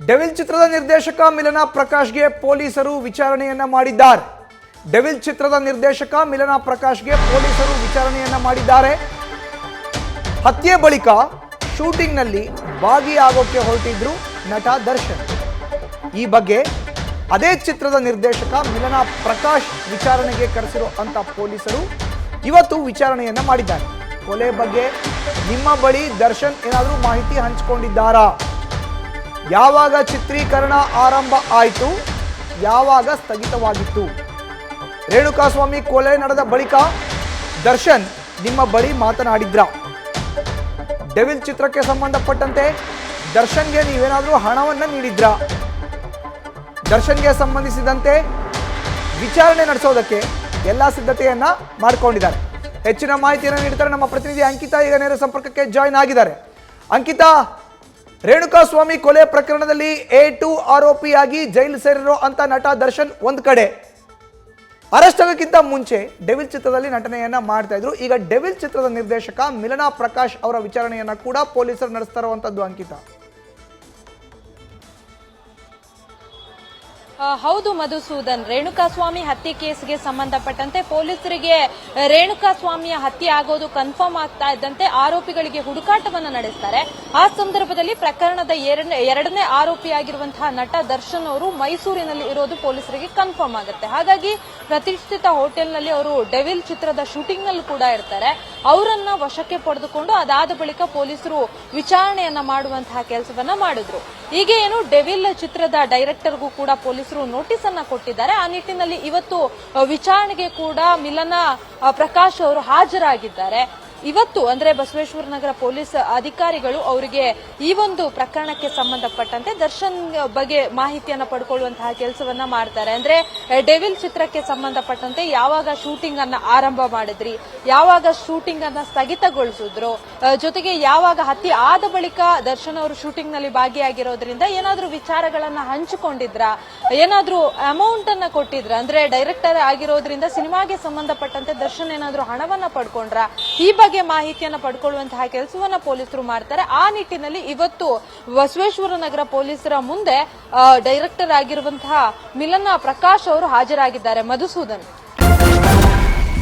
Devil ಚಿತ್ರದ ನಿರ್ದೇಶಕ ಮಿಲನ ಪ್ರಕಾಶ್ಗೆ ಪೊಲೀಸರು ವಿಚಾರಣೆಯನ್ನ ಮಾಡಿದ್ದಾರೆ. ಡೆವಿಲ್ ಚಿತ್ರದ ನಿರ್ದೇಶಕ ಮಿಲನ ಪ್ರಕಾಶ್ಗೆ ಪೊಲೀಸರು ವಿಚಾರಣೆಯನ್ನ ಮಾಡಿದ್ದಾರೆ. ಹತ್ಯೆ ಬಳಿಕ ಶೂಟಿಂಗ್ನಲ್ಲಿ ಭಾಗಿಯಾಗೋಕೆ ಹೊರಟಿದ್ರು ನಟ ದರ್ಶನ್. ಈ ಬಗ್ಗೆ ಅದೇ ಚಿತ್ರದ ನಿರ್ದೇಶಕ ಮಿಲನ ಪ್ರಕಾಶ್ ವಿಚಾರಣೆಗೆ ಕರೆಸಿರೋ ಅಂತ ಪೊಲೀಸರು ಇವತ್ತು ವಿಚಾರಣೆಯನ್ನ ಮಾಡಿದ್ದಾರೆ. ಕೊಲೆ ಬಗ್ಗೆ ನಿಮ್ಮ ಬಳಿ ದರ್ಶನ್ ಏನಾದರೂ ಮಾಹಿತಿ ಹಂಚಿಕೊಂಡಿದ್ದಾರಾ? ಯಾವಾಗ ಚಿತ್ರೀಕರಣ ಆರಂಭ ಆಯಿತು? ಯಾವಾಗ ಸ್ಥಗಿತವಾಗಿತ್ತು? ರೇಣುಕಾಸ್ವಾಮಿ ಕೊಲೆ ನಡೆದ ಬಳಿಕ ದರ್ಶನ್ ನಿಮ್ಮ ಬಳಿ ಮಾತನಾಡಿದ್ರ? ಡೆವಿಲ್ ಚಿತ್ರಕ್ಕೆ ಸಂಬಂಧಪಟ್ಟಂತೆ ದರ್ಶನ್ಗೆ ನೀವೇನಾದರೂ ಹಣವನ್ನು ನೀಡಿದ್ರ? ದರ್ಶನ್ಗೆ ಸಂಬಂಧಿಸಿದಂತೆ ವಿಚಾರಣೆ ನಡೆಸೋದಕ್ಕೆ ಎಲ್ಲ ಸಿದ್ಧತೆಯನ್ನ ಮಾಡಿಕೊಂಡಿದ್ದಾರೆ. ಹೆಚ್ಚಿನ ಮಾಹಿತಿಯನ್ನು ನೀಡ್ತಾರೆ ನಮ್ಮ ಪ್ರತಿನಿಧಿ ಅಂಕಿತಾ. ಈಗ ನೇರ ಸಂಪರ್ಕಕ್ಕೆ ಜಾಯಿನ್ ಆಗಿದ್ದಾರೆ. ಅಂಕಿತಾ, ರೇಣುಕಾಸ್ವಾಮಿ ಕೊಲೆ ಪ್ರಕರಣದಲ್ಲಿ A2 ಆರೋಪಿಯಾಗಿ ಜೈಲು ಸೇರಿರೋ ಅಂತ ನಟ ದರ್ಶನ್ ಒಂದ್ ಕಡೆ, ಅರೆಸ್ಟ್ ಆಗೋಕ್ಕಿಂತ ಮುಂಚೆ ಡೆವಿಲ್ ಚಿತ್ರದಲ್ಲಿ ನಟನೆಯನ್ನ ಮಾಡ್ತಾ ಇದ್ರು. ಈಗ ಡೆವಿಲ್ ಚಿತ್ರದ ನಿರ್ದೇಶಕ ಮಿಲನ ಪ್ರಕಾಶ್ ಅವರ ವಿಚಾರಣೆಯನ್ನ ಕೂಡ ಪೊಲೀಸರು ನಡೆಸ್ತಾ ಇರುವಂತದ್ದು. ಅಂಕಿತಾ, ಹೌದು ಮಧುಸೂದನ್, ರೇಣುಕಾಸ್ವಾಮಿ ಹತ್ಯೆ ಕೇಸ್ಗೆ ಸಂಬಂಧಪಟ್ಟಂತೆ ಪೊಲೀಸರಿಗೆ ರೇಣುಕಾಸ್ವಾಮಿಯ ಹತ್ಯೆ ಆಗೋದು ಕನ್ಫರ್ಮ್ ಆಗ್ತಾ ಇದ್ದಂತೆ ಆರೋಪಿಗಳಿಗೆ ಹುಡುಕಾಟವನ್ನು ನಡೆಸ್ತಾರೆ. ಆ ಸಂದರ್ಭದಲ್ಲಿ ಪ್ರಕರಣದ ಎರಡನೇ ಆರೋಪಿಯಾಗಿರುವಂತಹ ನಟ ದರ್ಶನ್ ಅವರು ಮೈಸೂರಿನಲ್ಲಿ ಇರೋದು ಪೊಲೀಸರಿಗೆ ಕನ್ಫರ್ಮ್ ಆಗುತ್ತೆ. ಹಾಗಾಗಿ ಪ್ರತಿಷ್ಠಿತ ಹೋಟೆಲ್ನಲ್ಲಿ ಅವರು ಡೆವಿಲ್ ಚಿತ್ರದ ಶೂಟಿಂಗ್ ನಲ್ಲಿ ಕೂಡ ಇರ್ತಾರೆ. ಅವರನ್ನ ವಶಕ್ಕೆ ಪಡೆದುಕೊಂಡು ಅದಾದ ಬಳಿಕ ಪೊಲೀಸರು ವಿಚಾರಣೆಯನ್ನ ಮಾಡುವಂತಹ ಕೆಲಸವನ್ನ ಮಾಡಿದ್ರು. ಈಗ ಏನು ಡೆವಿಲ್ ಚಿತ್ರದ ಡೈರೆಕ್ಟರ್ಗೂ ಕೂಡ ಪೊಲೀಸರು ನೋಟಿಸ್ ಅನ್ನ ಕೊಟ್ಟಿದ್ದಾರೆ. ಆ ನಿಟ್ಟಿನಲ್ಲಿ ಇವತ್ತು ವಿಚಾರಣೆಗೆ ಕೂಡ ಮಿಲನ ಪ್ರಕಾಶ್ ಅವರು ಹಾಜರಾಗಿದ್ದಾರೆ. ಇವತ್ತು ಅಂದ್ರೆ ಬಸವೇಶ್ವರ ನಗರ ಪೊಲೀಸ್ ಅಧಿಕಾರಿಗಳು ಅವರಿಗೆ ಈ ಒಂದು ಪ್ರಕರಣಕ್ಕೆ ಸಂಬಂಧಪಟ್ಟಂತೆ ದರ್ಶನ್ ಬಗ್ಗೆ ಮಾಹಿತಿಯನ್ನ ಪಡ್ಕೊಳ್ಳುವಂತಹ ಕೆಲಸವನ್ನ ಮಾಡ್ತಾರೆ. ಅಂದ್ರೆ ಡೆವಿಲ್ ಚಿತ್ರಕ್ಕೆ ಸಂಬಂಧಪಟ್ಟಂತೆ ಯಾವಾಗ ಶೂಟಿಂಗ್ ಅನ್ನ ಆರಂಭ ಮಾಡಿದ್ರಿ, ಯಾವಾಗ ಶೂಟಿಂಗ್ ಅನ್ನ ಸ್ಥಗಿತಗೊಳಿಸಿದ್ರು, ಜೊತೆಗೆ ಯಾವಾಗ ಹತ್ಯೆ ಆದ ಬಳಿಕ ದರ್ಶನ್ ಅವರು ಶೂಟಿಂಗ್ ನಲ್ಲಿ ಭಾಗಿಯಾಗಿರೋದ್ರಿಂದ ಏನಾದ್ರೂ ವಿಚಾರಗಳನ್ನ ಹಂಚಿಕೊಂಡಿದ್ರ, ಏನಾದ್ರೂ ಅಮೌಂಟ್ ಅನ್ನ ಕೊಟ್ಟಿದ್ರ, ಅಂದ್ರೆ ಡೈರೆಕ್ಟರ್ ಆಗಿರೋದ್ರಿಂದ ಸಿನಿಮಾಗೆ ಸಂಬಂಧಪಟ್ಟಂತೆ ದರ್ಶನ್ ಏನಾದ್ರೂ ಹಣವನ್ನ ಪಡ್ಕೊಂಡ್ರ, ಈ ಬಗ್ಗೆ ಮಾಹಿತಿಯನ್ನ ಪಡ್ಕೊಳ್ಳುವಂತಹ ಕೆಲಸವನ್ನ ಪೊಲೀಸರು ಮಾಡ್ತಾರೆ. ಆ ನಿಟ್ಟಿನಲ್ಲಿ ಇವತ್ತು ಬಸವೇಶ್ವರ ನಗರ ಪೊಲೀಸರ ಮುಂದೆ ಡೈರೆಕ್ಟರ್ ಆಗಿರುವಂತಹ ಮಿಲನ ಪ್ರಕಾಶ್ ಅವರು ಹಾಜರಾಗಿದ್ದಾರೆ. ಮಧುಸೂದನ್,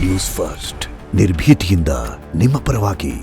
ನ್ಯೂಸ್ ಫಸ್ಟ್ ನಿರ್ಭೀತಿಯಿಂದ ನಿಮ್ಮ ಪರವಾಗಿ.